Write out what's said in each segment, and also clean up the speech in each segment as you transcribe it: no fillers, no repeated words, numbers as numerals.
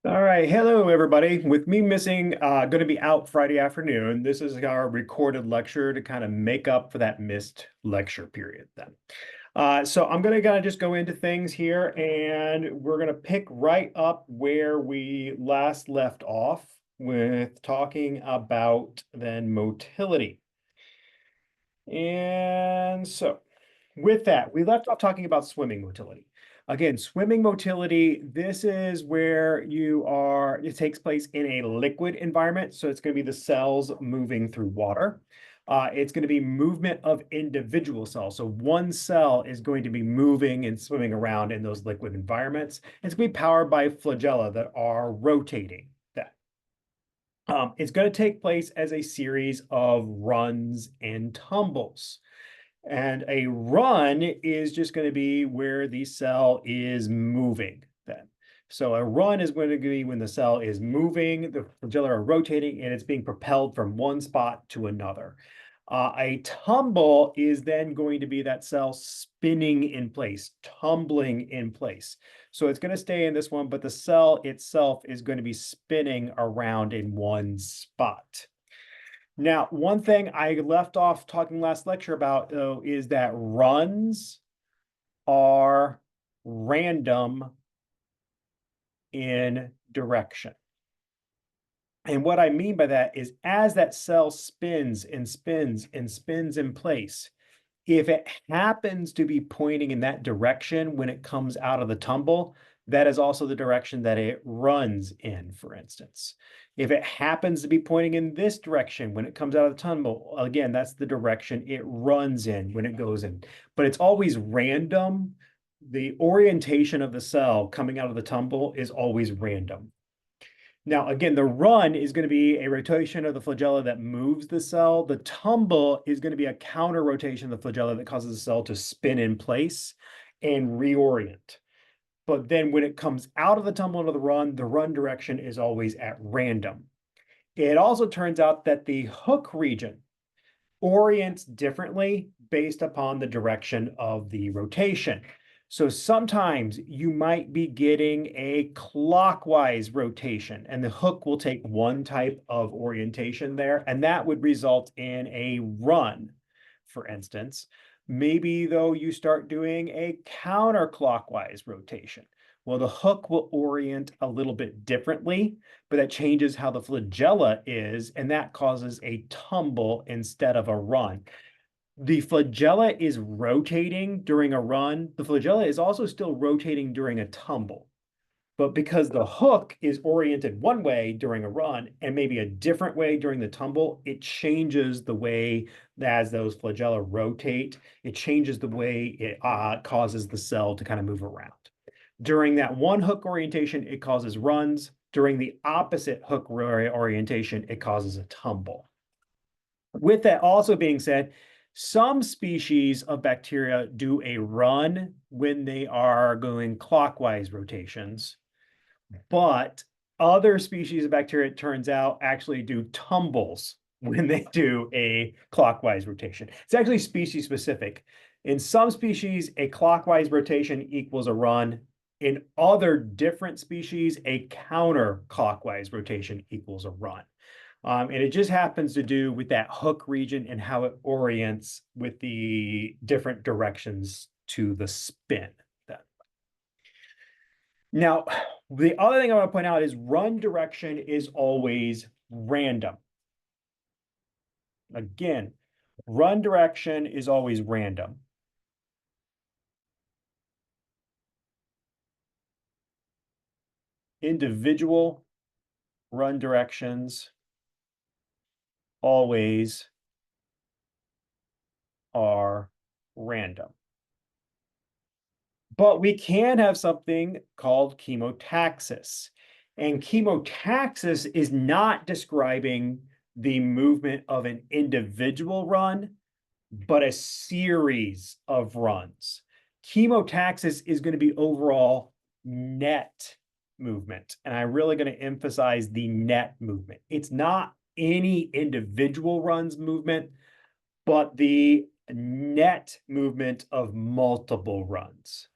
All right, hello everybody. With me missing, going to be out Friday afternoon. This is our recorded lecture to kind of make up for that missed lecture period then. So I'm going to kind of just go into things here and we're going to pick right up where we last left off with talking about then motility. And so with that, we left off talking about swimming motility. Again, swimming motility, this is where it takes place in a liquid environment. So it's going to be the cells moving through water. It's going to be movement of individual cells. So one cell is going to be moving and swimming around in those liquid environments. It's going to be powered by flagella that are rotating that. It's going to take place as a series of runs and tumbles. And a run is just going to be where the cell is moving then. So a run is going to be when the cell is moving, the flagella are rotating, and it's being propelled from one spot to another. A tumble is then going to be that cell spinning in place, tumbling in place. So it's going to stay in this one, but the cell itself is going to be spinning around in one spot. Now, one thing I left off talking last lecture about, though, is that runs are random in direction. And what I mean by that is as that cell spins and spins and spins in place, if it happens to be pointing in that direction when it comes out of the tumble, that is also the direction that it runs in, for instance. If it happens to be pointing in this direction when it comes out of the tumble, again, that's the direction it runs in when it goes in. But it's always random. The orientation of the cell coming out of the tumble is always random. Now, again, the run is going to be a rotation of the flagella that moves the cell. The tumble is going to be a counter rotation of the flagella that causes the cell to spin in place and reorient. But then when it comes out of the tumble into the run direction is always at random. It also turns out that the hook region orients differently based upon the direction of the rotation. So sometimes you might be getting a clockwise rotation, and the hook will take one type of orientation there, and that would result in a run, for instance. Maybe, though, you start doing a counterclockwise rotation. Well, the hook will orient a little bit differently, but that changes how the flagella is, and that causes a tumble instead of a run. The flagella is rotating during a run. The flagella is also still rotating during a tumble. But because the hook is oriented one way during a run and maybe a different way during the tumble, it changes the way as those flagella rotate. It changes the way it causes the cell to kind of move around. During that one hook orientation, it causes runs. During the opposite hook orientation, it causes a tumble. With that also being said, some species of bacteria do a run when they are going clockwise rotations, but other species of bacteria, it turns out, actually do tumbles when they do a clockwise rotation. It's actually species specific. In some species, a clockwise rotation equals a run. In other different species, a counterclockwise rotation equals a run. And it just happens to do with that hook region and how it orients with the different directions to the spin. Now, the other thing I want to point out is run direction is always random. Again, run direction is always random. Individual run directions always are random. But we can have something called chemotaxis. And chemotaxis is not describing the movement of an individual run, but a series of runs. Chemotaxis is going to be overall net movement. And I'm really going to emphasize the net movement. It's not any individual runs movement, but the net movement of multiple runs.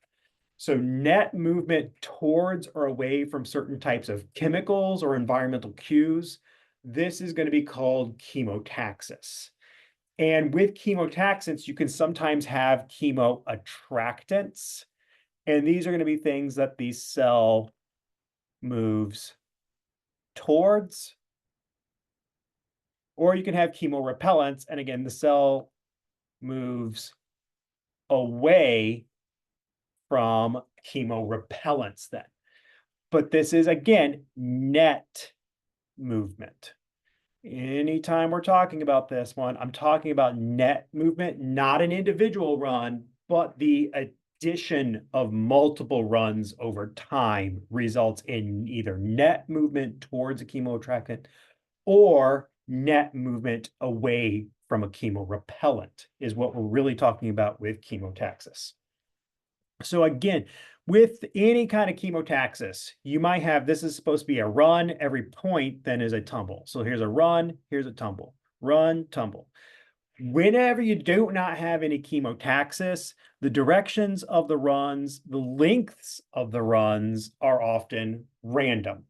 So net movement towards or away from certain types of chemicals or environmental cues, this is going to be called chemotaxis. And with chemotaxants, you can sometimes have chemoattractants. And these are going to be things that the cell moves towards, or you can have chemorepellents. And again, the cell moves away from chemorepellents then. But this is, again, net movement. Anytime we're talking about this one, I'm talking about net movement, not an individual run, but the addition of multiple runs over time results in either net movement towards a chemoattractant or net movement away from a chemorepellent is what we're really talking about with chemotaxis. So again, with any kind of chemotaxis, you might have, this is supposed to be a run, every point then is a tumble. So here's a run, here's a tumble, run, tumble. Whenever you do not have any chemotaxis, the directions of the runs, the lengths of the runs are often random.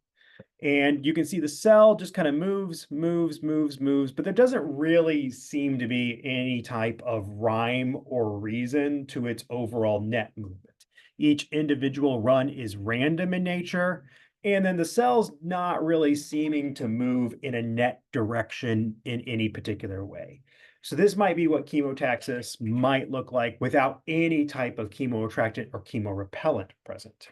And you can see the cell just kind of moves, but there doesn't really seem to be any type of rhyme or reason to its overall net movement. Each individual run is random in nature, and then the cell's not really seeming to move in a net direction in any particular way. So this might be what chemotaxis might look like without any type of chemoattractant or chemorepellent present.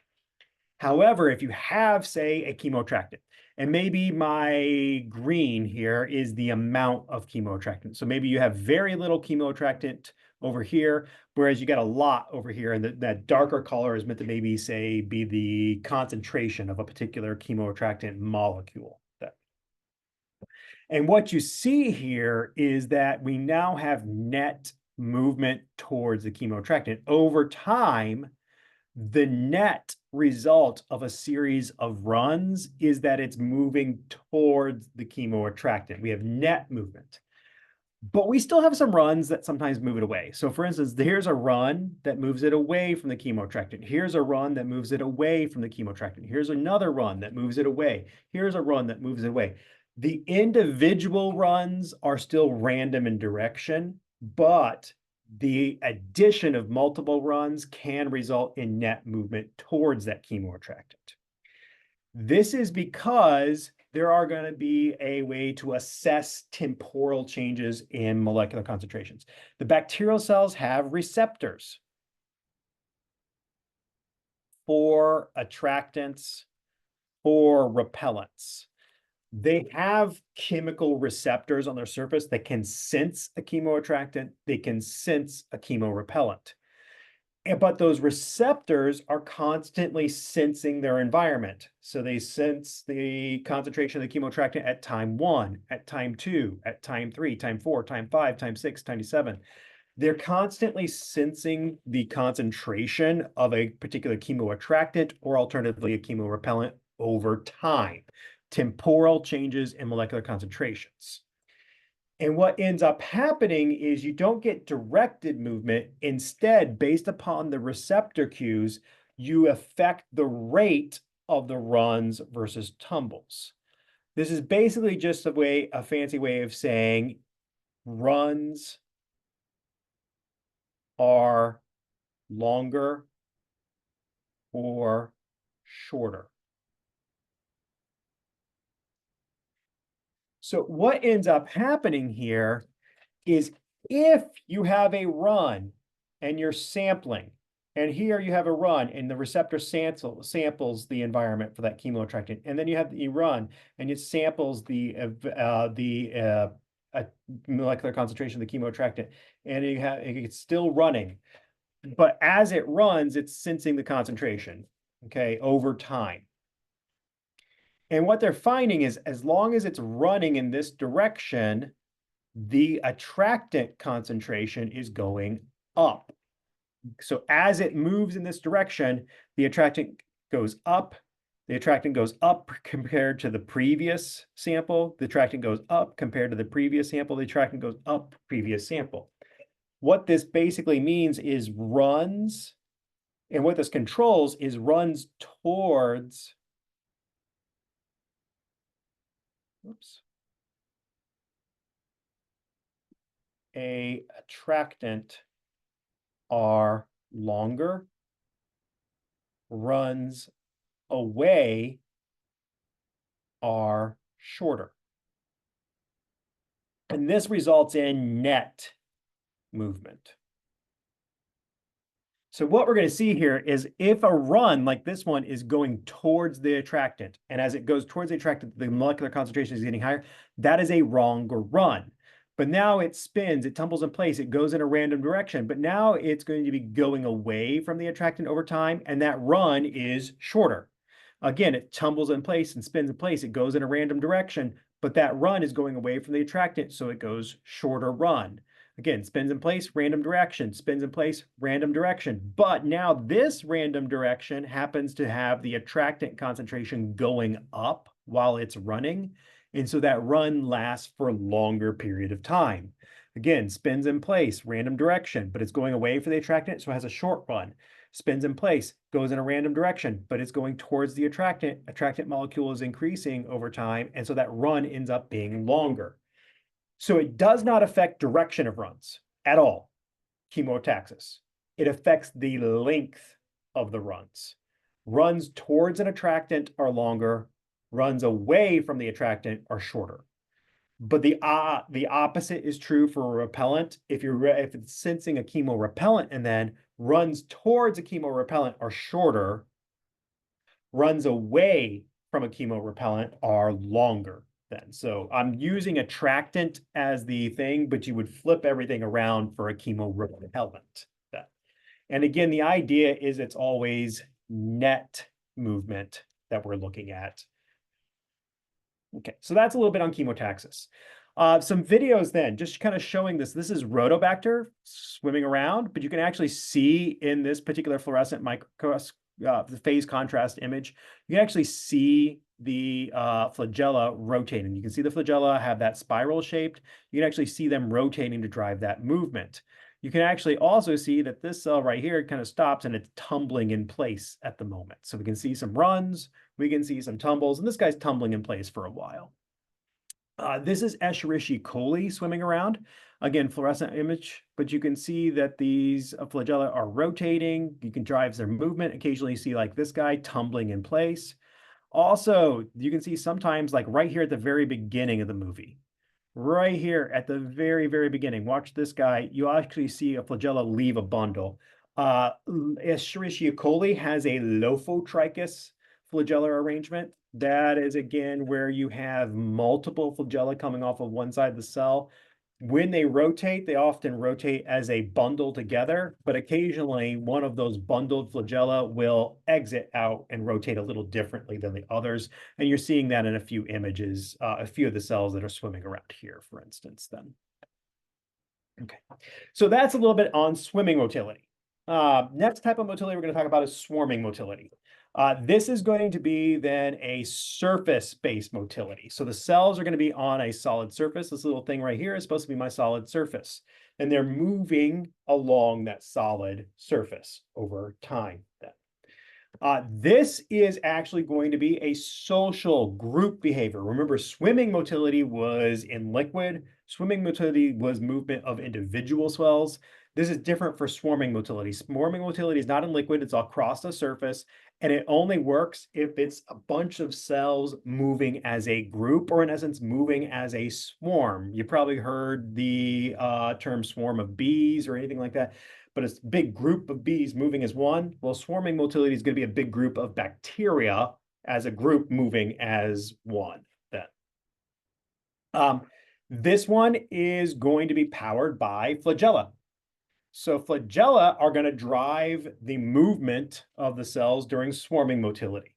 However, if you have, say, a chemoattractant, and maybe my green here is the amount of chemoattractant. So maybe you have very little chemoattractant over here, whereas you got a lot over here, and that darker color is meant to maybe, say, be the concentration of a particular chemoattractant molecule. And what you see here is that we now have net movement towards the chemoattractant. Over time, the net result of a series of runs is that it's moving towards the chemoattractant. We have net movement, but we still have some runs that sometimes move it away. So for instance, here's a run that moves it away from the chemoattractant. Here's a run that moves it away from the chemoattractant. Here's another run that moves it away. Here's a run that moves it away. The individual runs are still random in direction, but the addition of multiple runs can result in net movement towards that chemoattractant. This is because there are going to be a way to assess temporal changes in molecular concentrations. The bacterial cells have receptors for attractants, for repellents. They have chemical receptors on their surface that can sense a chemoattractant, they can sense a chemorepellent. But those receptors are constantly sensing their environment. So they sense the concentration of the chemoattractant at time 1, at time 2, at time 3, time 4, time 5, time 6, time 7. They're constantly sensing the concentration of a particular chemoattractant or alternatively a chemorepellent over time. Temporal changes in molecular concentrations. And what ends up happening is you don't get directed movement. Instead, based upon the receptor cues, you affect the rate of the runs versus tumbles. This is basically just a fancy way of saying runs are longer or shorter. So what ends up happening here is if you have a run and you're sampling, and here you have a run and the receptor samples the environment for that chemoattractant, and then you have the run and it samples the molecular concentration of the chemoattractant, and it's still running. But as it runs, it's sensing the concentration, okay, over time. And what they're finding is as long as it's running in this direction, the attractant concentration is going up. So as it moves in this direction, the attractant goes up. The attractant goes up compared to the previous sample. The attractant goes up compared to the previous sample. The attractant goes up previous sample. What this basically means is runs And what this controls is runs towards, oops, a attractant are longer, runs away are shorter. And this results in net movement. So what we're going to see here is if a run like this one is going towards the attractant, and as it goes towards the attractant, the molecular concentration is getting higher, that is a longer run. But now it spins, it tumbles in place, it goes in a random direction, but now it's going to be going away from the attractant over time, and that run is shorter. Again, it tumbles in place and spins in place, it goes in a random direction, but that run is going away from the attractant, so it goes shorter run. Again, spins in place, random direction, spins in place, random direction. But now this random direction happens to have the attractant concentration going up while it's running. And so that run lasts for a longer period of time. Again, spins in place, random direction, but it's going away from the attractant, so it has a short run. Spins in place, goes in a random direction, but it's going towards the attractant. Attractant molecule is increasing over time, and so that run ends up being longer. So it does not affect direction of runs at all, chemotaxis. It affects the length of the runs. Runs towards an attractant are longer, runs away from the attractant are shorter. But the opposite is true for a repellent. If it's sensing a chemorepellent and then runs towards a chemorepellent are shorter, runs away from a chemorepellent are longer then. So I'm using attractant as the thing, but you would flip everything around for a chemorepellent then. And again, the idea is it's always net movement that we're looking at. Okay, so that's a little bit on chemotaxis. Some videos then, just kind of showing this. This is Rhodobacter swimming around, but you can actually see in this particular fluorescent microscope, the phase contrast image, you can actually see the flagella rotating. You can see the flagella have that spiral shaped. You can actually see them rotating to drive that movement. You can actually also see that this cell right here kind of stops and it's tumbling in place at the moment. So we can see some runs, we can see some tumbles, and this guy's tumbling in place for a while. This is Escherichia coli swimming around. Again, fluorescent image, but you can see that these flagella are rotating. You can drive their movement. Occasionally you see like this guy tumbling in place. Also, you can see sometimes like right here at the very beginning of the movie, right here at the very, very beginning, watch this guy, you actually see a flagella leave a bundle. Escherichia coli has a lophotrichous flagellar arrangement. That is, again, where you have multiple flagella coming off of one side of the cell. When they rotate, they often rotate as a bundle together, but occasionally one of those bundled flagella will exit out and rotate a little differently than the others. And you're seeing that in a few images, a few of the cells that are swimming around here, for instance, then. Okay, so that's a little bit on swimming motility. Next type of motility we're going to talk about is swarming motility. This is going to be then a surface-based motility. So the cells are going to be on a solid surface. This little thing right here is supposed to be my solid surface. And they're moving along that solid surface over time then. This is actually going to be a social group behavior. Remember, swimming motility was in liquid. Swimming motility was movement of individual cells. This is different for swarming motility. Swarming motility is not in liquid, it's across the surface, and it only works if it's a bunch of cells moving as a group, or in essence, moving as a swarm. You probably heard the term swarm of bees or anything like that, but it's a big group of bees moving as one. Well, swarming motility is going to be a big group of bacteria as a group moving as one then. This one is going to be powered by flagella. So flagella are going to drive the movement of the cells during swarming motility.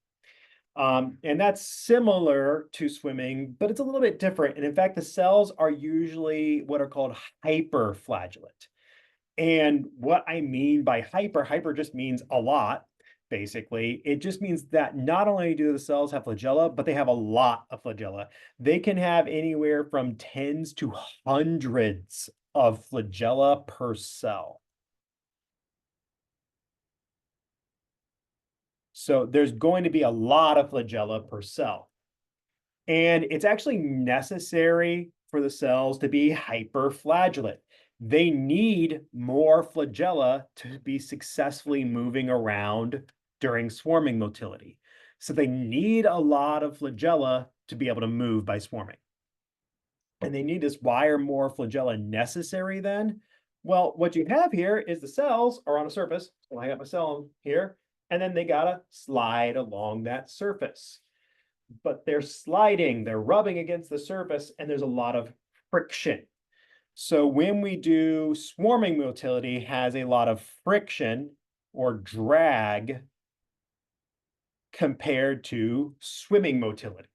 And that's similar to swimming, but it's a little bit different. And in fact, the cells are usually what are called hyperflagellate. And what I mean by hyper just means a lot, basically. It just means that not only do the cells have flagella, but they have a lot of flagella. They can have anywhere from tens to hundreds of flagella per cell. So there's going to be a lot of flagella per cell. And it's actually necessary for the cells to be hyperflagellate. They need more flagella to be successfully moving around during swarming motility. So they need a lot of flagella to be able to move by swarming. And they need this. Why are more flagella necessary then? Well, what you have here is the cells are on a surface. So I got my cell here, and then they gotta slide along that surface. But they're sliding, they're rubbing against the surface, and there's a lot of friction. So when we do swarming motility, has a lot of friction or drag compared to swimming motility.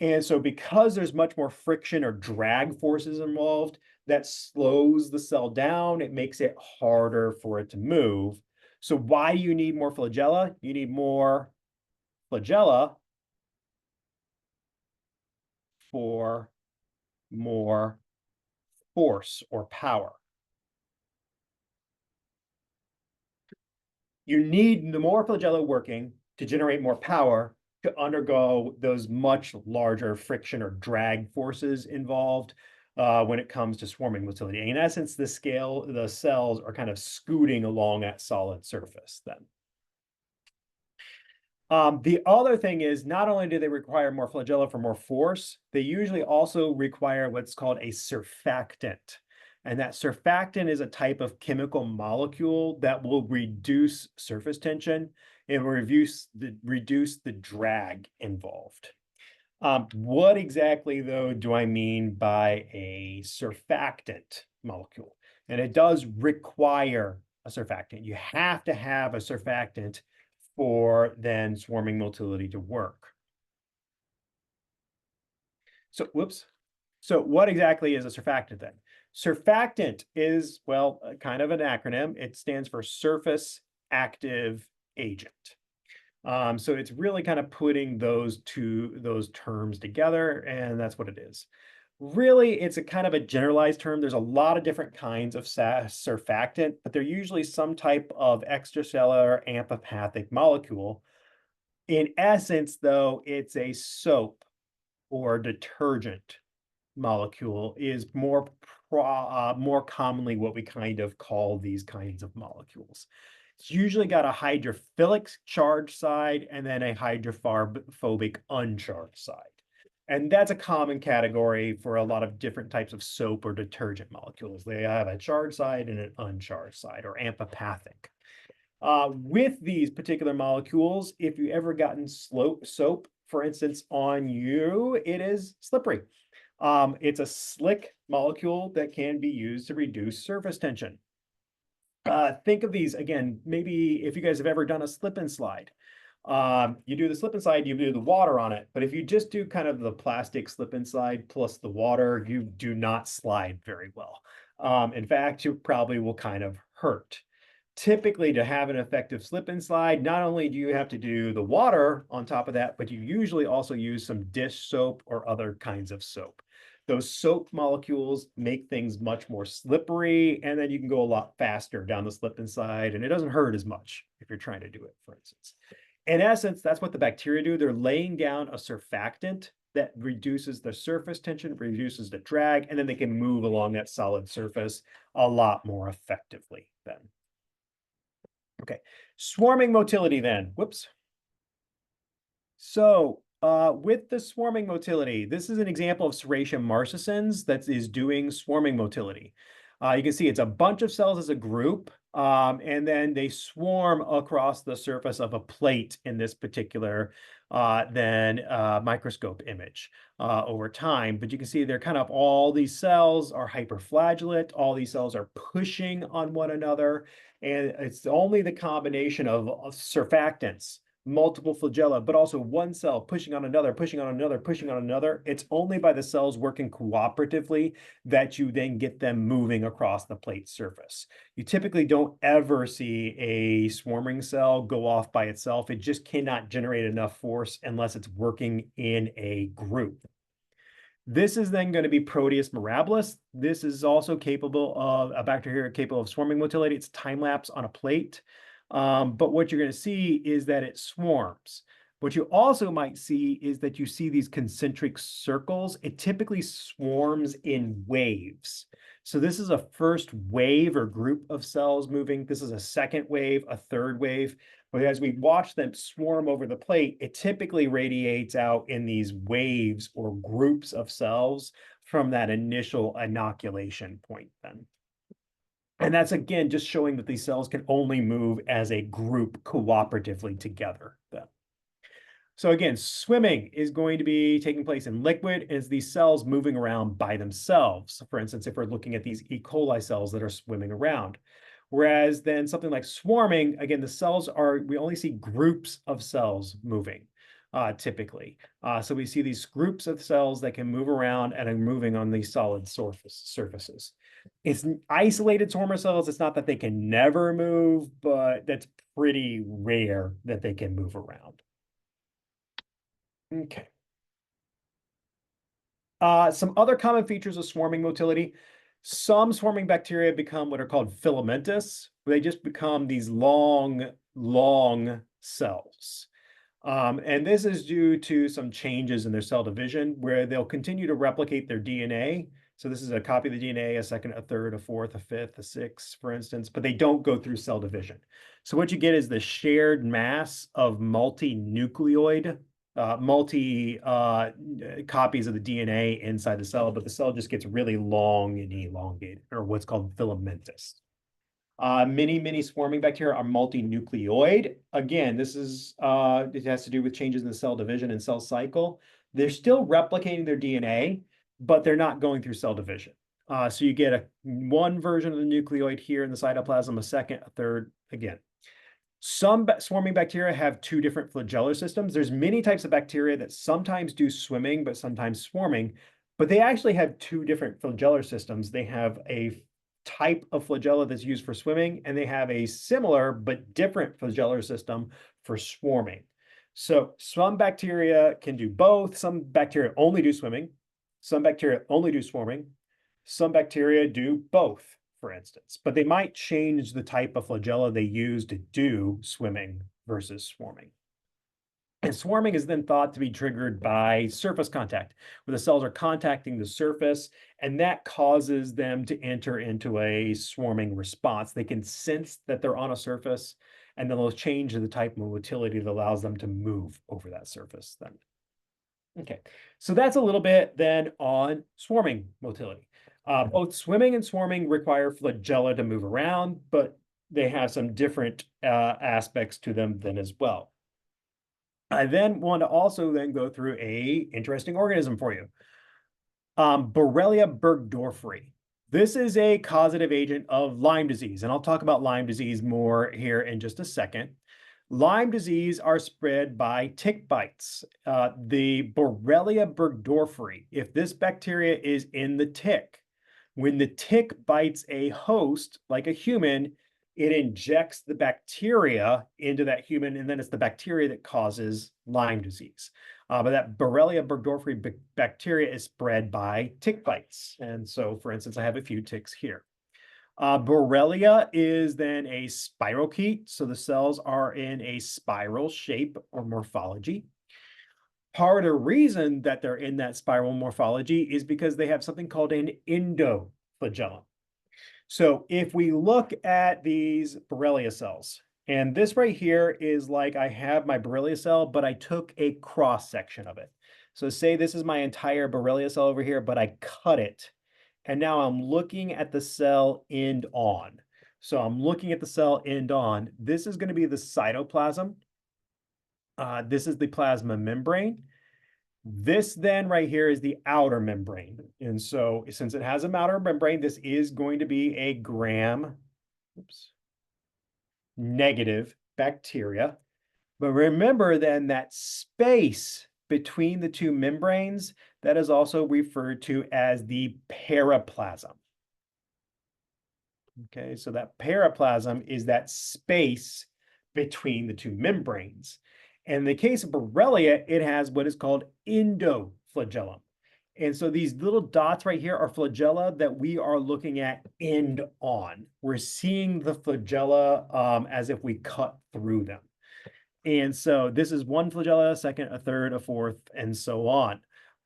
And so because there's much more friction or drag forces involved, that slows the cell down. It makes it harder for it to move. So why do you need more flagella? You need more flagella for more force or power. You need the more flagella working to generate more power to undergo those much larger friction or drag forces involved when it comes to swarming motility. In essence, the cells are kind of scooting along that solid surface then. The other thing is not only do they require more flagella for more force, they usually also require what's called a surfactant. And that surfactant is a type of chemical molecule that will reduce surface tension and reduce the drag involved. What exactly, though, do I mean by a surfactant molecule? And it does require a surfactant. You have to have a surfactant for then swarming motility to work. So, whoops. So what exactly is a surfactant then? Surfactant is, well, kind of an acronym. It stands for surface active agent. So it's really kind of putting those terms together, and that's what it is. Really, it's a kind of a generalized term. There's a lot of different kinds of surfactant, but they're usually some type of extracellular amphipathic molecule. In essence, though, it's a soap or detergent molecule is more commonly what we kind of call these kinds of molecules. It's usually got a hydrophilic charged side and then a hydrophobic uncharged side. And that's a common category for a lot of different types of soap or detergent molecules. They have a charged side and an uncharged side, or amphipathic. With these particular molecules, if you ever gotten soap, for instance, on you, it is slippery. It's a slick molecule that can be used to reduce surface tension. Think of these again, maybe if you guys have ever done a slip and slide. You do the slip and slide, you do the water on it. But if you just do kind of the plastic slip and slide plus the water, you do not slide very well. In fact, you probably will kind of hurt. Typically, to have an effective slip and slide, not only do you have to do the water on top of that, but you usually also use some dish soap or other kinds of soap. Those soap molecules make things much more slippery, and then you can go a lot faster down the slip and slide, and it doesn't hurt as much if you're trying to do it, for instance. In essence, that's what the bacteria do. They're laying down a surfactant that reduces the surface tension, reduces the drag, and then they can move along that solid surface a lot more effectively then. Okay, swarming motility then. Whoops. So with the swarming motility, this is an example of Serratia marcescens that is doing swarming motility. You can see it's a bunch of cells as a group, and then they swarm across the surface of a plate in this particular microscope image over time. But you can see they're kind of all these cells are hyperflagellate. All these cells are pushing on one another. And it's only the combination of surfactants, multiple flagella, but also one cell pushing on another, pushing on another, pushing on another. It's only by the cells working cooperatively that you then get them moving across the plate surface. You typically don't ever see a swarming cell go off by itself. It just cannot generate enough force unless it's working in a group. This is then going to be Proteus mirabilis. This is also capable of a bacteria capable of swarming motility. It's time lapse on a plate. But what you're going to see is that it swarms. What you also might see is that you see these concentric circles. It typically swarms in waves. So this is a first wave or group of cells moving. This is a second wave, a third wave. But as we watch them swarm over the plate, it typically radiates out in these waves or groups of cells from that initial inoculation point then. And that's again just showing that these cells can only move as a group cooperatively together then. So again, swimming is going to be taking place in liquid as these cells moving around by themselves. For instance, if we're looking at these E. coli cells that are swimming around. Whereas then something like swarming, again, the cells are, we only see groups of cells moving typically. So we see these groups of cells that can move around and are moving on these solid surfaces. It's isolated swarmer cells. It's not that they can never move, but that's pretty rare that they can move around. Okay. Some other common features of swarming motility. Some swarming bacteria become what are called filamentous, where they just become these long, long cells. And this is due to some changes in their cell division where they'll continue to replicate their DNA. So this is a copy of the DNA, a second, a third, a fourth, a fifth, a sixth, for instance, but they don't go through cell division. So what you get is the shared mass of multi-nucleoid, multi copies of the DNA inside the cell, but the cell just gets really long and elongated, or what's called filamentous. Many swarming bacteria are multinucleoid. Again, this is it has to do with changes in the cell division and cell cycle. They're still replicating their DNA, but they're not going through cell division. So you get one version of the nucleoid here in the cytoplasm, a second, a third, again. Some swarming bacteria have two different flagellar systems. There's many types of bacteria that sometimes do swimming, but sometimes swarming, but they actually have two different flagellar systems. They have a type of flagella that's used for swimming, and they have a similar but different flagellar system for swarming. So some bacteria can do both. Some bacteria only do swimming. Some bacteria only do swarming. Some bacteria do both, for instance, but they might change the type of flagella they use to do swimming versus swarming. And swarming is then thought to be triggered by surface contact, where the cells are contacting the surface, and that causes them to enter into a swarming response. They can sense that they're on a surface, and then they'll change the type of motility that allows them to move over that surface then. Okay, so that's a little bit then on swarming motility. Both swimming and swarming require flagella to move around, but they have some different aspects to them then as well. I then want to also then go through a interesting organism for you. Borrelia burgdorferi. This is a causative agent of Lyme disease, and I'll talk about Lyme disease more here in just a second. Lyme disease are spread by tick bites. The Borrelia burgdorferi, if this bacteria is in the tick, when the tick bites a host, like a human, it injects the bacteria into that human, and then it's the bacteria that causes Lyme disease. But that Borrelia burgdorferi bacteria is spread by tick bites. And so, for instance, I have a few ticks here. Borrelia is then a spirochete, so the cells are in a spiral shape or morphology. Part of the reason that they're in that spiral morphology is because they have something called an endoflagellum. So if we look at these Borrelia cells, and this right here is like I have my Borrelia cell, but I took a cross section of it. So say this is my entire Borrelia cell over here, but I cut it. And now I'm looking at the cell end on. So I'm looking at the cell end on. This is going to be the cytoplasm. This is the plasma membrane. This then right here is the outer membrane. And so since it has a outer membrane, this is going to be a gram negative bacteria. But remember then that space between the two membranes, that is also referred to as the periplasm. Okay, so that periplasm is that space between the two membranes. And in the case of Borrelia, it has what is called endoflagellum. And so these little dots right here are flagella that we are looking at end on. We're seeing the flagella as if we cut through them. And so this is one flagella, a second, a third, a fourth, and so on.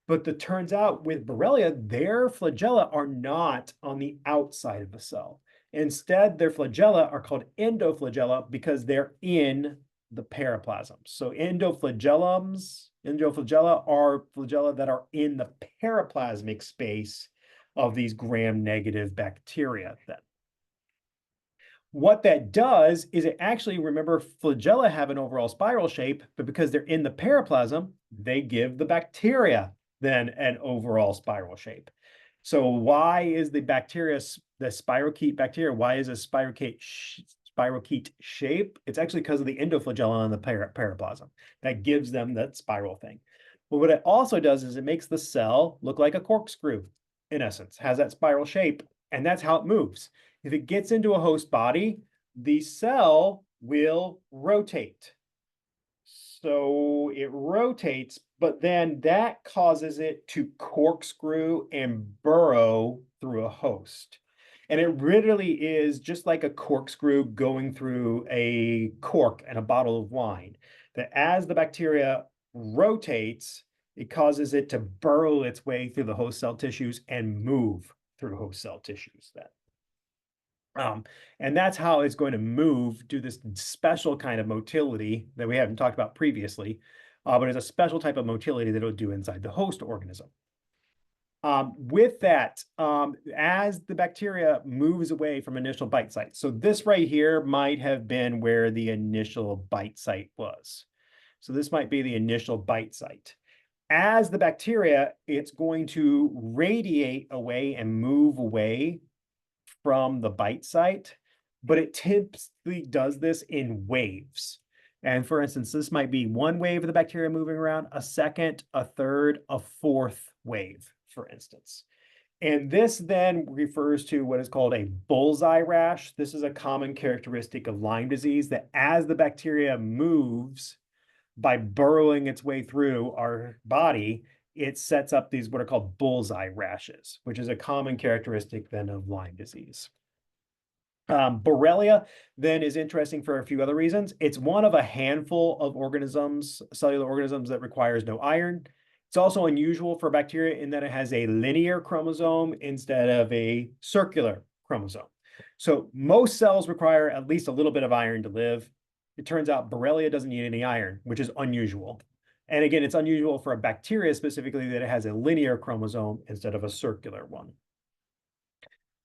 But it turns out with Borrelia, their flagella are not on the outside of the cell. Instead, their flagella are called endoflagella because they're in the periplasm. So endoflagella are flagella that are in the periplasmic space of these gram-negative bacteria then. What that does is it actually, remember, flagella have an overall spiral shape, but because they're in the periplasm, they give the bacteria then an overall spiral shape. So why is the bacteria, the spirochete bacteria, why is a spirochete shape? It's actually because of the endoflagella in the periplasm that gives them that spiral thing. But what it also does is it makes the cell look like a corkscrew, in essence, has that spiral shape, and that's how it moves. If it gets into a host body, the cell will rotate. So it rotates, but then that causes it to corkscrew and burrow through a host. And it literally is just like a corkscrew going through a cork in a bottle of wine, that as the bacteria rotates, it causes it to burrow its way through the host cell tissues and move through host cell tissues then. And that's how it's going to move, do this special kind of motility that we haven't talked about previously, but it's a special type of motility that it'll do inside the host organism. With that, as the bacteria moves away from initial bite site, so this right here might have been where the initial bite site was. So this might be the initial bite site. As the bacteria, it's going to radiate away and move away from the bite site, but it typically does this in waves. And for instance, this might be one wave of the bacteria moving around, a second, a third, a fourth wave, for instance. And this then refers to what is called a bullseye rash. This is a common characteristic of Lyme disease, that as the bacteria moves by burrowing its way through our body, it sets up these what are called bullseye rashes, which is a common characteristic then of Lyme disease. Borrelia then is interesting for a few other reasons. It's one of a handful of organisms, cellular organisms, that requires no iron. It's also unusual for bacteria in that it has a linear chromosome instead of a circular chromosome. So most cells require at least a little bit of iron to live. It turns out Borrelia doesn't need any iron, which is unusual. And again, it's unusual for a bacteria specifically that it has a linear chromosome instead of a circular one.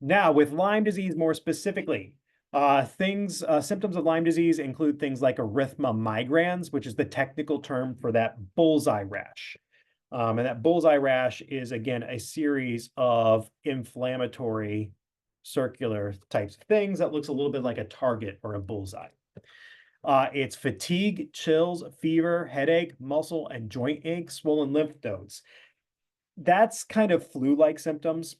Now, with Lyme disease more specifically, symptoms of Lyme disease include things like erythema migrans, which is the technical term for that bullseye rash. And that bullseye rash is, again, a series of inflammatory circular types of things that looks a little bit like a target or a bullseye. It's fatigue, chills, fever, headache, muscle and joint ache, swollen lymph nodes. That's kind of flu-like symptoms.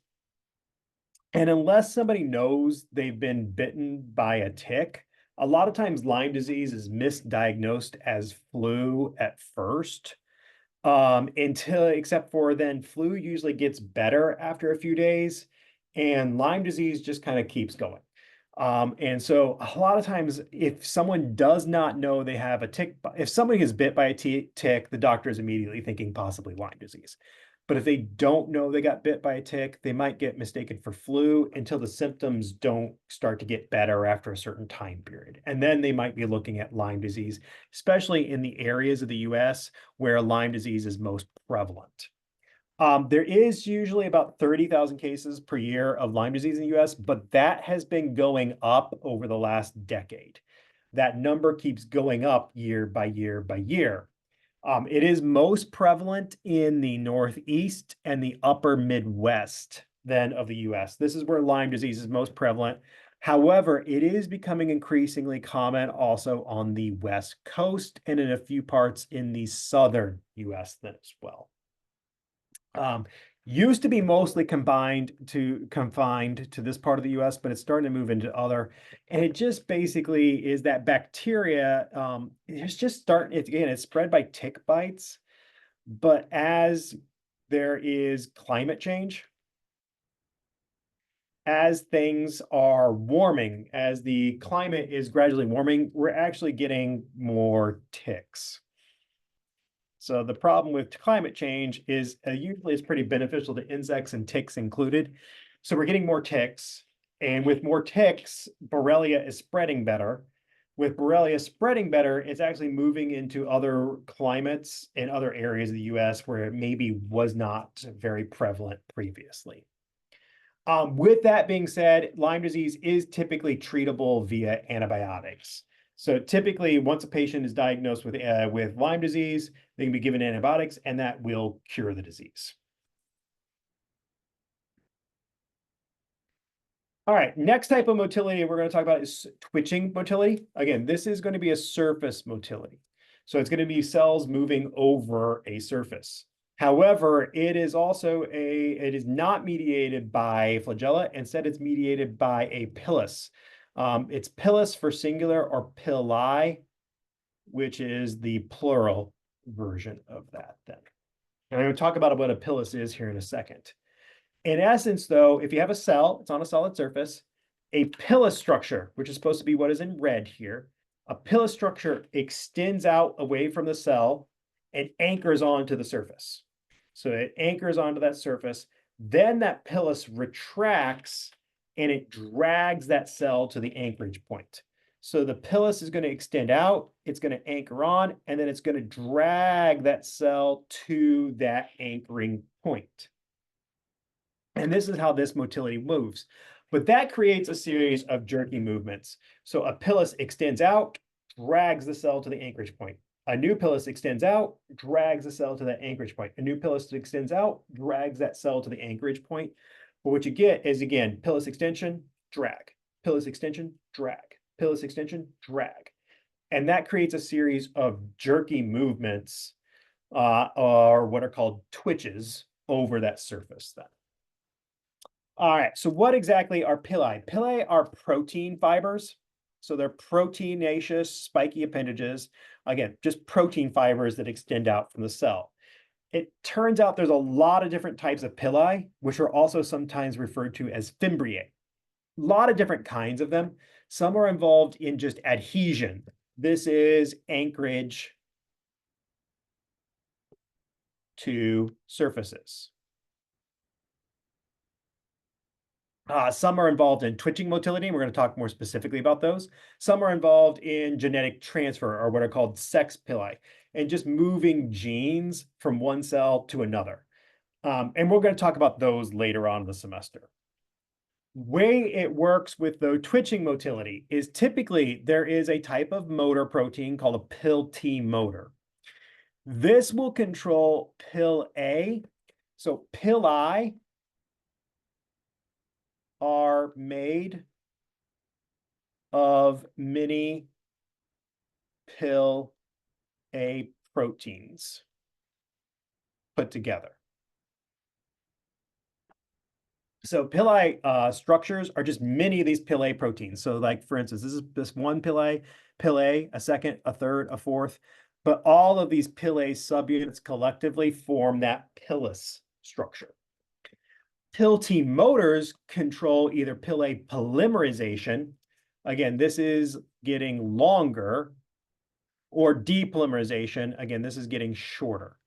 And unless somebody knows they've been bitten by a tick, a lot of times Lyme disease is misdiagnosed as flu at first, except for then flu usually gets better after a few days, and Lyme disease just kind of keeps going. And so a lot of times, if someone does not know they have a tick, if somebody is bit by a tick, the doctor is immediately thinking possibly Lyme disease. But if they don't know they got bit by a tick, they might get mistaken for flu until the symptoms don't start to get better after a certain time period. And then they might be looking at Lyme disease, especially in the areas of the US where Lyme disease is most prevalent. There is usually about 30,000 cases per year of Lyme disease in the US, but that has been going up over the last decade. That number keeps going up year by year by year. It is most prevalent in the Northeast and the upper Midwest then of the US. This is where Lyme disease is most prevalent. However, it is becoming increasingly common also on the West Coast and in a few parts in the southern US then as well. Used to be mostly confined to this part of the US, but it's starting to move into other. And it just basically is that bacteria, it's just starting, it's spread by tick bites. But as there is climate change. As things are warming, as the climate is gradually warming, we're actually getting more ticks. So the problem with climate change is usually it's pretty beneficial to insects and ticks included. So we're getting more ticks, and with more ticks, Borrelia is spreading better. With Borrelia spreading better, it's actually moving into other climates and other areas of the US where it maybe was not very prevalent previously. With that being said, Lyme disease is typically treatable via antibiotics. So typically, once a patient is diagnosed with Lyme disease, they can be given antibiotics, and that will cure the disease. All right, next type of motility we're going to talk about is twitching motility. Again, this is going to be a surface motility. So it's going to be cells moving over a surface. However, it is not mediated by flagella. Instead, it's mediated by a pilus. It's pilus for singular or pili, which is the plural version of that then. And I'm going to talk about what a pilus is here in a second. In essence, though, if you have a cell, it's on a solid surface, a pilus structure, which is supposed to be what is in red here, a pilus structure extends out away from the cell and anchors onto the surface. So it anchors onto that surface. Then that pilus retracts and it drags that cell to the anchorage point. So the pilus is going to extend out, it's going to anchor on, and then it's going to drag that cell to that anchoring point. And this is how this motility moves. But that creates a series of jerky movements. So a pilus extends out, drags the cell to the anchorage point. A new pilus extends out, drags the cell to that anchorage point. A new pilus extends out, drags that cell to the anchorage point. But what you get is, again, pilus extension, drag, pilus extension, drag, pilus extension, drag. And that creates a series of jerky movements, or what are called twitches, over that surface then. All right, so what exactly are pili? Pili are protein fibers. So they're proteinaceous, spiky appendages. Again, just protein fibers that extend out from the cell. It turns out there's a lot of different types of pili, which are also sometimes referred to as fimbriae. A lot of different kinds of them. Some are involved in just adhesion. This is anchorage to surfaces. Some are involved in twitching motility, and we're going to talk more specifically about those. Some are involved in genetic transfer, or what are called sex pili, and just moving genes from one cell to another. And we're going to talk about those later on in the semester. Way it works with the twitching motility is typically there is a type of motor protein called a PIL-T motor. This will control PIL-A. So PIL-I are made of many PIL-A proteins put together. So pili structures are just many of these pil-A proteins. So like, for instance, this is this one pil-A, a second, a third, a fourth. But all of these pil-A subunits collectively form that pilus structure. PIL-T motors control either pil-A polymerization. Again, this is getting longer, or depolymerization. Again, this is getting shorter.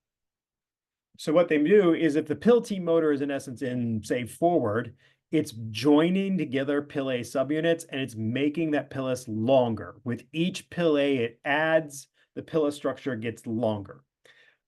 So what they do is if the PIL-T motor is in essence in, say, forward, it's joining together pil-A subunits and it's making that pilus longer. With each pil-A it adds, the pilus structure gets longer.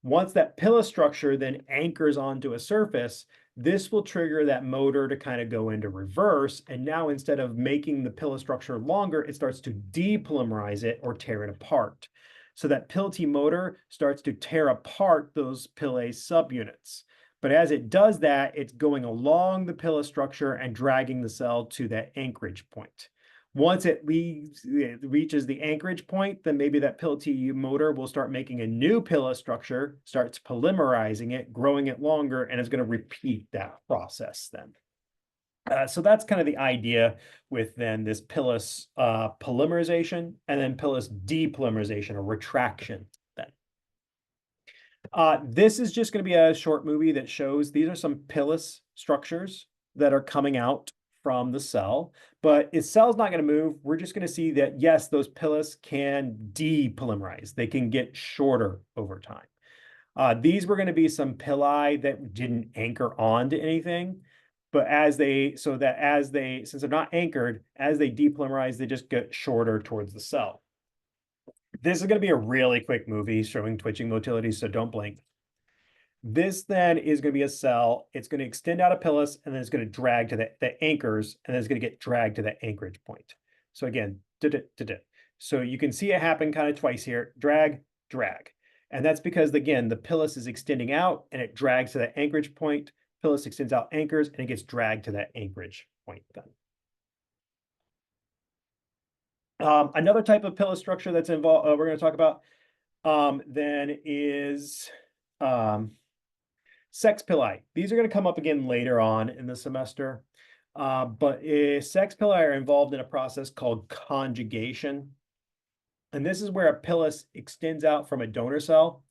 Once that pilus structure then anchors onto a surface, this will trigger that motor to kind of go into reverse. And now instead of making the pilus structure longer, it starts to depolymerize it or tear it apart. So that PIL-T motor starts to tear apart those pil-A subunits. But as it does that, it's going along the pilus structure and dragging the cell to that anchorage point. Once it reaches the anchorage point, then maybe that PIL-T motor will start making a new pilus structure, starts polymerizing it, growing it longer, and is going to repeat that process then. So that's kind of the idea with then this pilus polymerization and then pilus depolymerization or retraction then. This is just going to be a short movie that shows these are some pilus structures that are coming out from the cell, but its cell's not going to move. We're just going to see that, yes, those pilus can depolymerize. They can get shorter over time. These were going to be some pili that didn't anchor on to anything, but since they're not anchored, as they depolymerize, they just get shorter towards the cell. This is going to be a really quick movie showing twitching motility, so don't blink. This then is going to be a cell. It's going to extend out of pilus, and then it's going to drag to the anchors, and then it's going to get dragged to the anchorage point. So again, so you can see it happen kind of twice here. Drag, drag. And that's because, again, the pilus is extending out, and it drags to that anchorage point. Pilus extends out, anchors, and it gets dragged to that anchorage point then. Another type of pilus structure that's involved, we're going to talk about then is sex pili. These are going to come up again later on in the semester. But sex pili are involved in a process called conjugation. And this is where a pilus extends out from a donor cell.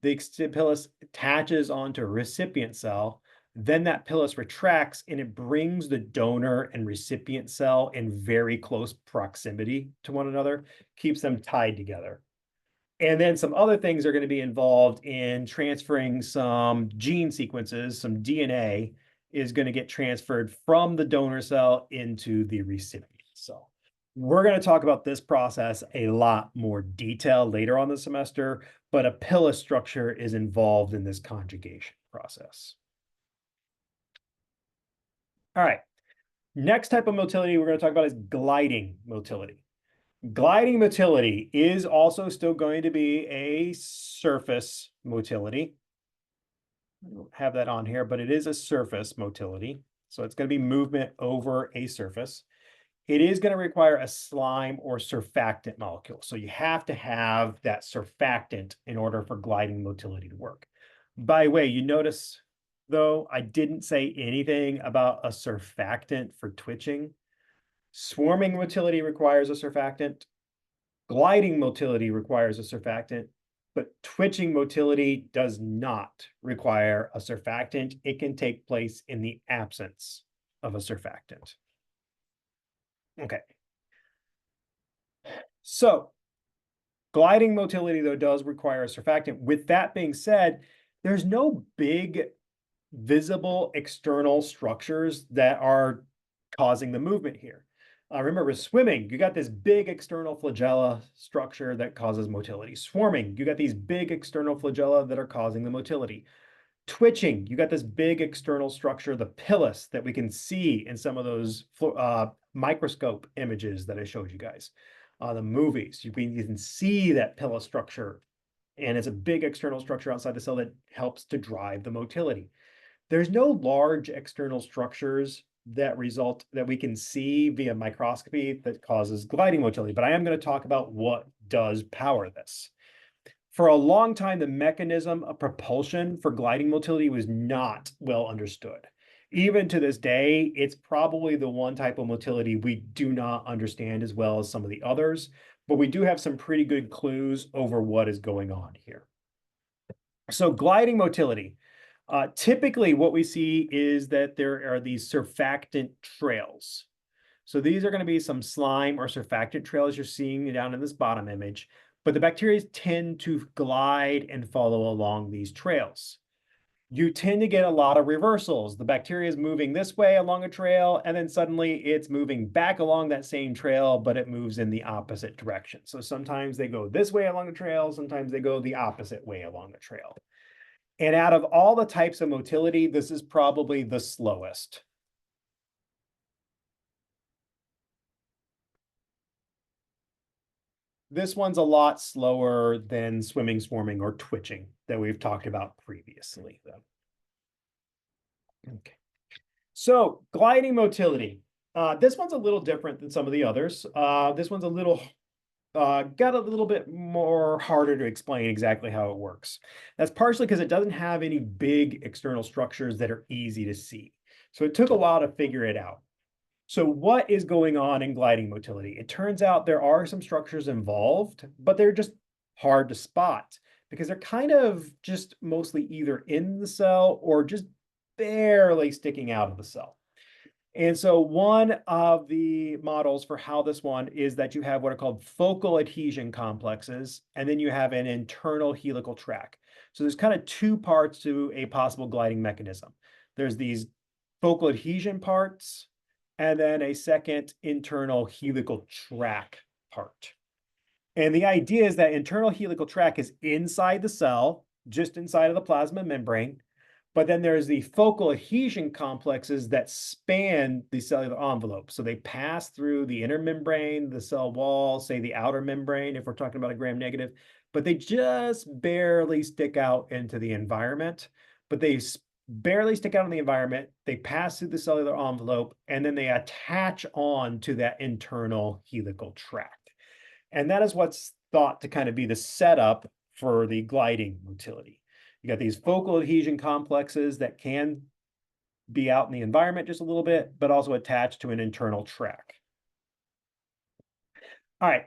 The pilus attaches onto a recipient cell. Then that pilus retracts and it brings the donor and recipient cell in very close proximity to one another, keeps them tied together. And then some other things are going to be involved in transferring some gene sequences, some DNA is going to get transferred from the donor cell into the recipient cell. We're going to talk about this process a lot more detail later on the semester, but a pilus structure is involved in this conjugation process. All right. Next type of motility we're going to talk about is gliding motility. Gliding motility is also still going to be a surface motility. I don't have that on here, but it is a surface motility. So it's going to be movement over a surface. It is going to require a slime or surfactant molecule. So you have to have that surfactant in order for gliding motility to work. By the way, you notice, though, I didn't say anything about a surfactant for twitching. Swarming motility requires a surfactant. Gliding motility requires a surfactant, but twitching motility does not require a surfactant. It can take place in the absence of a surfactant. Okay. So gliding motility, though, does require a surfactant. With that being said, there's no big visible external structures that are causing the movement here. Remember, with swimming, you got this big external flagella structure that causes motility. Swarming, you got these big external flagella that are causing the motility. Twitching, you got this big external structure, the pilus, that we can see in some of those microscope images that I showed you guys. The movies, you can see that pilus structure, and it's a big external structure outside the cell that helps to drive the motility. There's no large external structures that we can see via microscopy that causes gliding motility, but I am going to talk about what does power this. For a long time, the mechanism of propulsion for gliding motility was not well understood. Even to this day, it's probably the one type of motility we do not understand as well as some of the others, but we do have some pretty good clues over what is going on here. So gliding motility. Typically, what we see is that there are these surfactant trails. So these are going to be some slime or surfactant trails you're seeing down in this bottom image, but the bacteria tend to glide and follow along these trails. You tend to get a lot of reversals. The bacteria is moving this way along a trail, and then suddenly it's moving back along that same trail, but it moves in the opposite direction. So sometimes they go this way along the trail, sometimes they go the opposite way along the trail. And out of all the types of motility, this is probably the slowest. This one's a lot slower than swimming, swarming, or twitching that we've talked about previously, though. Okay. So gliding motility. This one's a little different than some of the others. This one's a little got a little bit more harder to explain exactly how it works. That's partially because it doesn't have any big external structures that are easy to see. So it took a while to figure it out. So what is going on in gliding motility? It turns out there are some structures involved, but they're just hard to spot because they're kind of just mostly either in the cell or just barely sticking out of the cell. And so one of the models for how this one is that you have what are called focal adhesion complexes, and then you have an internal helical tract. So there's kind of two parts to a possible gliding mechanism. There's these focal adhesion parts, and then a second internal helical tract part. And the idea is that internal helical tract is inside the cell, just inside of the plasma membrane. But then there's the focal adhesion complexes that span the cellular envelope. So they pass through the inner membrane, the cell wall, say the outer membrane, if we're talking about a gram negative, but they just barely stick out into the environment. But they barely stick out in the environment. They pass through the cellular envelope, and then they attach on to that internal helical tract. And that is what's thought to kind of be the setup for the gliding motility. You got these focal adhesion complexes that can be out in the environment just a little bit, but also attached to an internal tract. All right.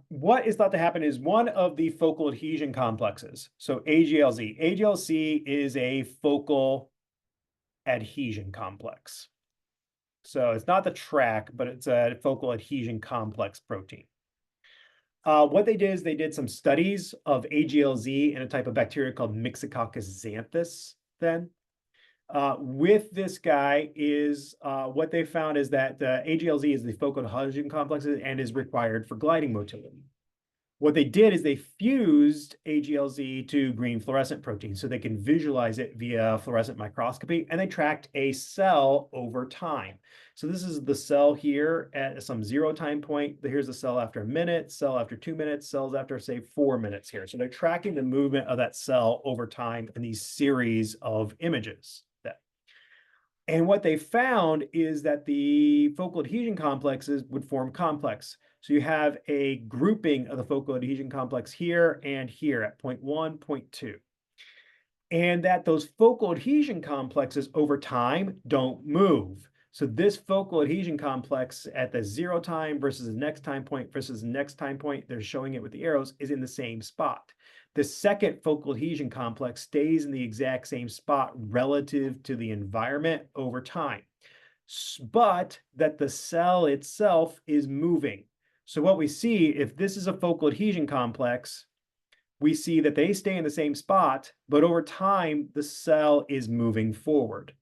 What is thought to happen is one of the focal adhesion complexes. So AGLZ. AGLC is a focal adhesion complex. So it's not the tract, but it's a focal adhesion complex protein. What they did is they did some studies of AGLZ in a type of bacteria called Myxococcus xanthus then. With this guy is what they found is that AGLZ is the focal adhesion complexes and is required for gliding motility. What they did is they fused AGLZ to green fluorescent protein so they can visualize it via fluorescent microscopy, and they tracked a cell over time. So this is the cell here at some 0 time point. Here's a cell after a minute, cell after 2 minutes, cells after, say, 4 minutes here. So they're tracking the movement of that cell over time in these series of images. And what they found is that the focal adhesion complexes would form complex. So you have a grouping of the focal adhesion complex here and here at point 1, point 2. And that those focal adhesion complexes over time don't move. So this focal adhesion complex at the 0 time versus the next time point versus the next time point, they're showing it with the arrows, is in the same spot. The second focal adhesion complex stays in the exact same spot relative to the environment over time, but that the cell itself is moving. So what we see, if this is a focal adhesion complex, we see that they stay in the same spot, but over time, the cell is moving forward.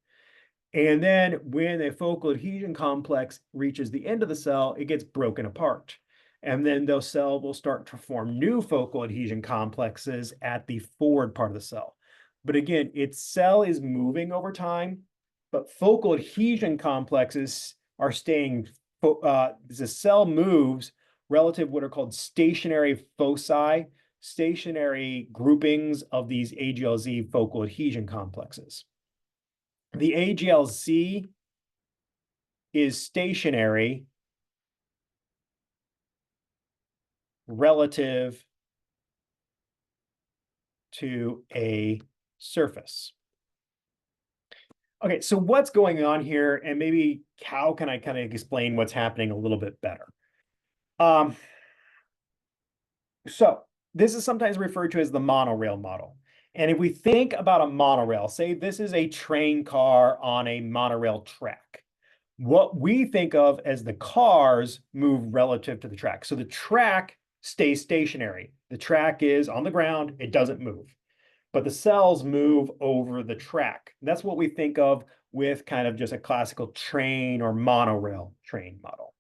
And then when a focal adhesion complex reaches the end of the cell, it gets broken apart. And then the cell will start to form new focal adhesion complexes at the forward part of the cell. But again, its cell is moving over time, but focal adhesion complexes are staying, the cell moves relative to what are called stationary foci, stationary groupings of these AGLZ focal adhesion complexes. The AGLZ is stationary relative to a surface. Okay, so what's going on here, and maybe how can I kind of explain what's happening a little bit better? So this is sometimes referred to as the monorail model. And if we think about a monorail, say this is a train car on a monorail track. What we think of as the cars move relative to the track. So the track stays stationary. The track is on the ground, it doesn't move. But the cells move over the track. That's what we think of with kind of just a classical train or monorail train model.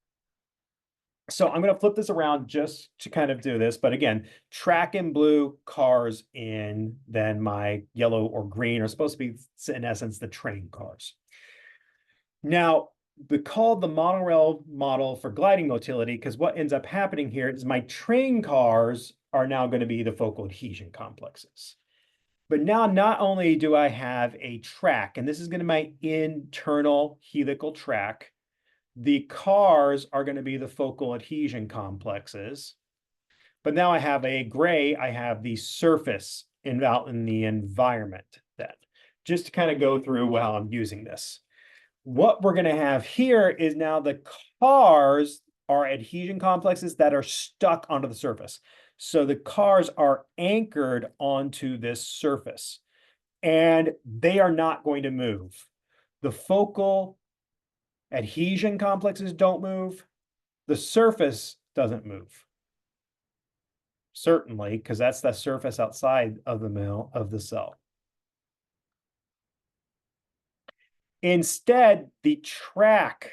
So I'm going to flip this around just to kind of do this. But again, track in blue, cars in, then my yellow or green are supposed to be, in essence, the train cars. Now, we call the monorail model for gliding motility because what ends up happening here is my train cars are now going to be the focal adhesion complexes. But now not only do I have a track, and this is going to be my internal helical tract, the cars are going to be the focal adhesion complexes. But now I have a gray, I have the surface out in the environment then. Just to kind of go through while I'm using this. What we're going to have here is now the cars are adhesion complexes that are stuck onto the surface. So the cars are anchored onto this surface and they are not going to move. The focal adhesion complexes don't move. The surface doesn't move. Certainly, because that's the surface outside of the cell. Instead, the track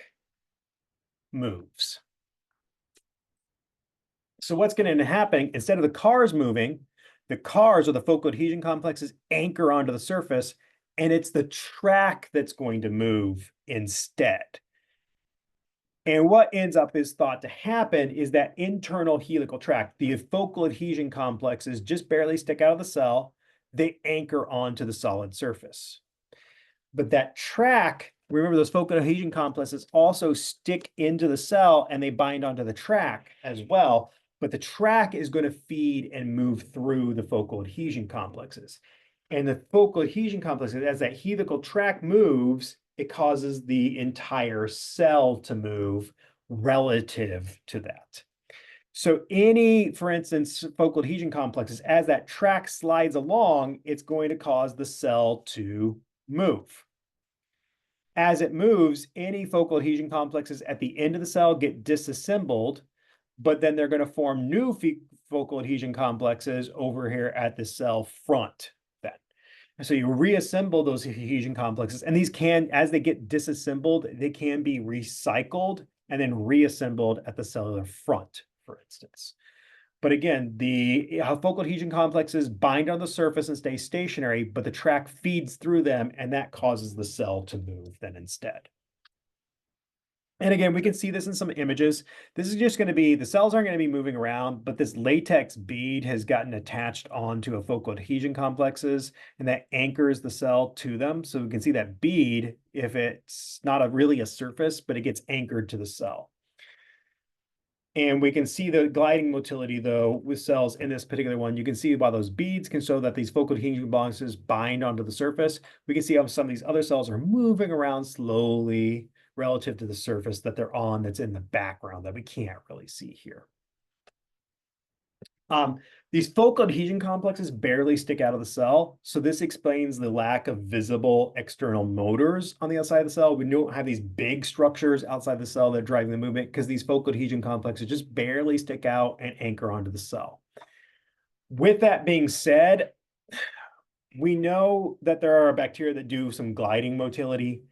moves. So what's going to happen, instead of the cars moving, the cars or the focal adhesion complexes anchor onto the surface, and it's the track that's going to move instead. And what ends up is thought to happen is that internal helical tract, the focal adhesion complexes just barely stick out of the cell. They anchor onto the solid surface. But that track, remember those focal adhesion complexes also stick into the cell and they bind onto the track as well. But the track is going to feed and move through the focal adhesion complexes. And the focal adhesion complexes, as that helical track moves, it causes the entire cell to move relative to that. So any, for instance, focal adhesion complexes, as that track slides along, it's going to cause the cell to move. As it moves, any focal adhesion complexes at the end of the cell get disassembled, but then they're going to form new focal adhesion complexes over here at the cell front then. So you reassemble those adhesion complexes, and these can, as they get disassembled, they can be recycled and then reassembled at the cellular front, for instance. But again, the focal adhesion complexes bind on the surface and stay stationary, but the track feeds through them, and that causes the cell to move then instead. And again, we can see this in some images. This is just going to be, the cells aren't going to be moving around, but this latex bead has gotten attached onto a focal adhesion complexes, and that anchors the cell to them. So we can see that bead, if it's not really a surface, but it gets anchored to the cell. And we can see the gliding motility, though, with cells in this particular one. You can see why those beads can show that these focal adhesion complexes bind onto the surface. We can see how some of these other cells are moving around slowly relative to the surface that they're on that's in the background that we can't really see here. These focal adhesion complexes barely stick out of the cell. So this explains the lack of visible external motors on the outside of the cell. We don't have these big structures outside the cell that are driving the movement because these focal adhesion complexes just barely stick out and anchor onto the cell. With that being said, we know that there are bacteria that do some gliding motility.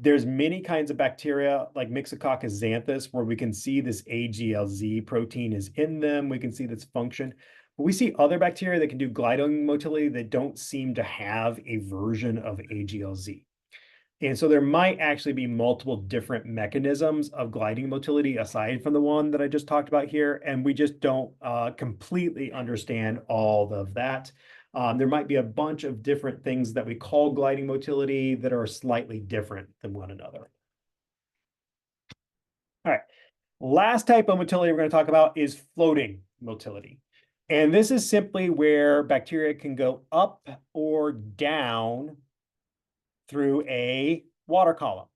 There's many kinds of bacteria like Myxococcus xanthus where we can see this AGLZ protein is in them. We can see this function. But we see other bacteria that can do gliding motility that don't seem to have a version of AGLZ. And so there might actually be multiple different mechanisms of gliding motility aside from the one that I just talked about here. And we just don't completely understand all of that. There might be a bunch of different things that we call gliding motility that are slightly different than one another. All right, last type of motility we're going to talk about is floating motility. And this is simply where bacteria can go up or down through a water column.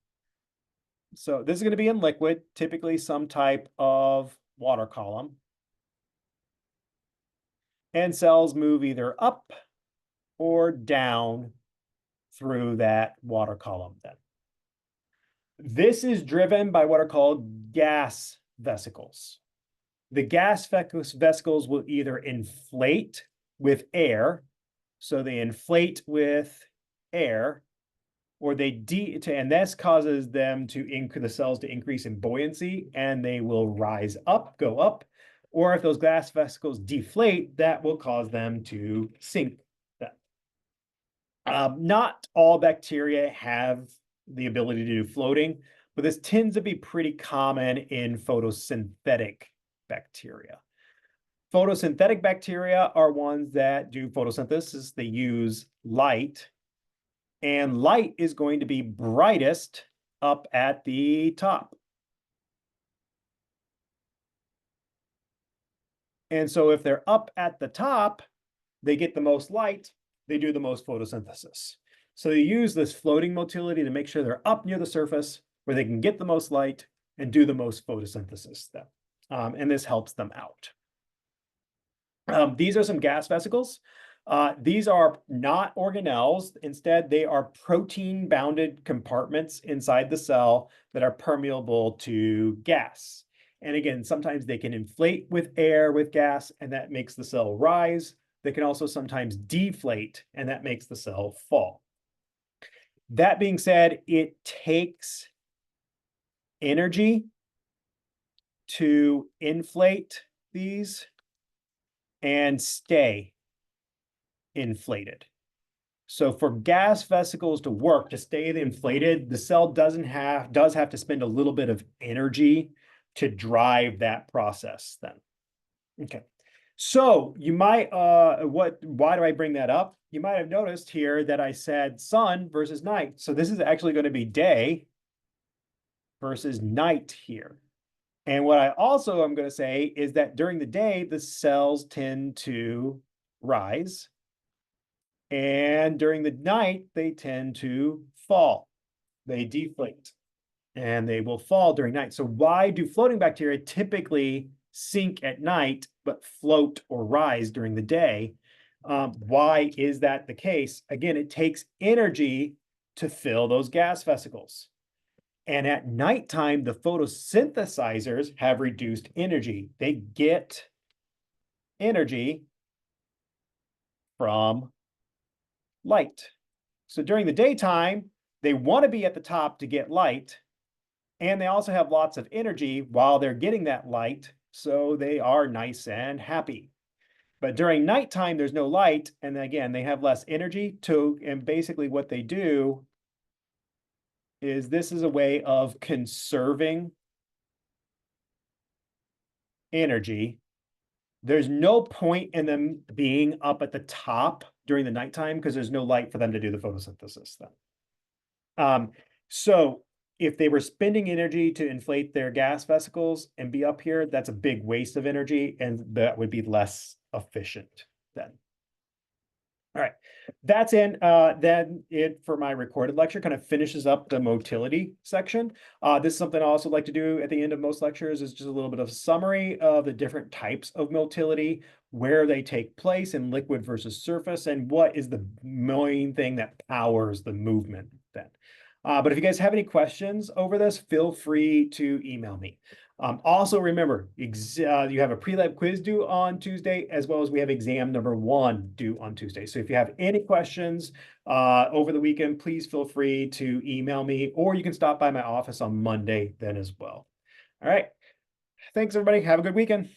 So this is going to be in liquid, typically some type of water column. And cells move either up or down through that water column then. This is driven by what are called gas vesicles. The gas vesicles will either inflate with air, so they inflate with air, or and this causes them to increase the cells to increase in buoyancy, and they will rise up, go up. Or if those gas vesicles deflate, that will cause them to sink. Not all bacteria have the ability to do floating, but this tends to be pretty common in photosynthetic bacteria. Photosynthetic bacteria are ones that do photosynthesis. They use light, and light is going to be brightest up at the top. And so if they're up at the top, they get the most light, they do the most photosynthesis. So they use this floating motility to make sure they're up near the surface where they can get the most light and do the most photosynthesis then. And this helps them out. These are some gas vesicles. These are not organelles. Instead, they are protein-bounded compartments inside the cell that are permeable to gas. And again, sometimes they can inflate with air, with gas, and that makes the cell rise. They can also sometimes deflate, and that makes the cell fall. That being said, it takes energy to inflate these and stay inflated. So for gas vesicles to work, to stay inflated, the cell does have to spend a little bit of energy to drive that process then. Okay. So you might, why do I bring that up? You might have noticed here that I said sun versus night. So this is actually going to be day versus night here. And what I also am going to say is that during the day, the cells tend to rise. And during the night, they tend to fall. They deflate and they will fall during night. So why do floating bacteria typically sink at night, but float or rise during the day? Why is that the case? Again, it takes energy to fill those gas vesicles. And at nighttime, the photosynthesizers have reduced energy. They get energy from light. So during the daytime, they want to be at the top to get light, and they also have lots of energy while they're getting that light, so they are nice and happy. But during nighttime, there's no light, and again, they have less energy and basically what they do is this is a way of conserving energy. There's no point in them being up at the top during the nighttime because there's no light for them to do the photosynthesis then. So if they were spending energy to inflate their gas vesicles and be up here, that's a big waste of energy, and that would be less efficient then. All right, that's then it for my recorded lecture. Kind of finishes up the motility section. This is something I also like to do at the end of most lectures, is just a little bit of a summary of the different types of motility, where they take place in liquid versus surface, and what is the main thing that powers the movement then. But if you guys have any questions over this, feel free to email me. Also, remember, you have a pre-lab quiz due on Tuesday, as well as we have exam number 1 due on Tuesday. So if you have any questions over the weekend, please feel free to email me, or you can stop by my office on Monday then as well. All right. Thanks, everybody. Have a good weekend.